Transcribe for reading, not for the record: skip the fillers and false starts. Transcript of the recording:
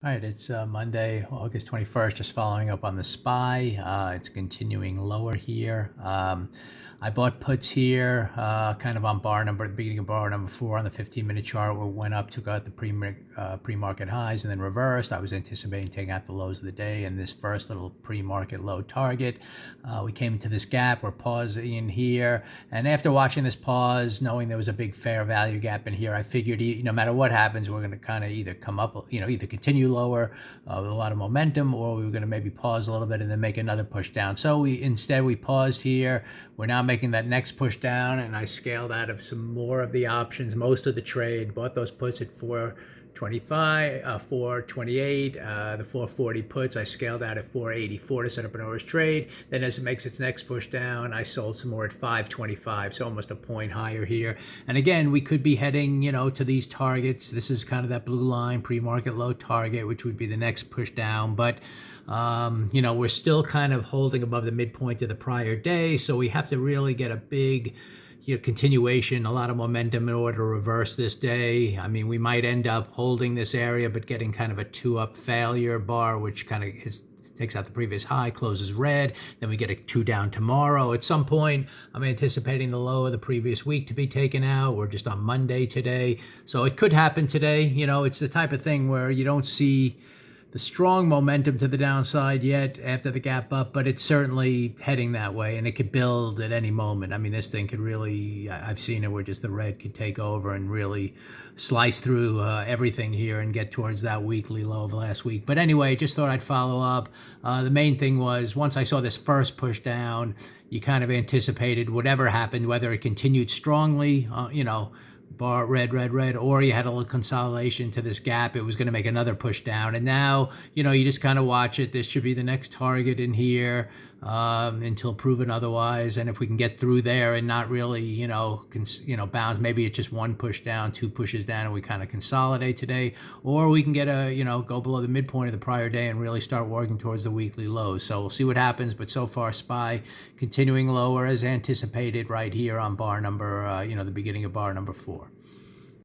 All right, it's Monday, August 21st, just following up on the SPY. It's continuing lower here. I bought puts here, kind of on the beginning of bar number 4 on the 15-minute chart, where it went up, took out the pre-market highs, and then reversed. I was anticipating taking out the lows of the day and this first little pre-market low target. We came into this gap. We're pausing in here, and after watching this pause, knowing there was a big fair value gap in here, I figured no matter what happens, we're going to kind of either come up, either continue lower with a lot of momentum, or we were going to maybe pause a little bit and then make another push down. So we paused here. We're now making that next push down, and I scaled out of some more of the options, most of the trade, bought those puts at 425, 428, the 440 puts I scaled out at 484 to set up an hour's trade. Then as it makes its next push down, I sold some more at 525, so almost a point higher here. And again, we could be heading, to these targets. This is kind of that blue line, pre-market low target, which would be the next push down. But we're still kind of holding above the midpoint of the prior day, so we have to really get a big continuation, a lot of momentum in order to reverse this day. I mean, we might end up holding this area, but getting kind of a 2-up failure bar, which kind of takes out the previous high, closes red. Then we get a 2 down tomorrow. At some point, I'm anticipating the low of the previous week to be taken out. We're just on Monday today. So it could happen today. It's the type of thing where you don't see the strong momentum to the downside yet after the gap up, but it's certainly heading that way, and it could build at any moment. I mean, this thing could really, I've seen it where just the red could take over and really slice through everything here and get towards that weekly low of last week. But anyway, just thought I'd follow up. The main thing was, once I saw this first push down, you kind of anticipated whatever happened, whether it continued strongly, bar red, or you had a little consolidation to this gap, it was going to make another push down. And now, you just kind of watch it. This should be the next target in here until proven otherwise. And if we can get through there and not really, bounce, maybe it's just one push down, 2 pushes down, and we kind of consolidate today. Or we can get go below the midpoint of the prior day and really start working towards the weekly lows. So we'll see what happens. But so far, SPY continuing lower as anticipated right here on bar number, the beginning of bar number 4.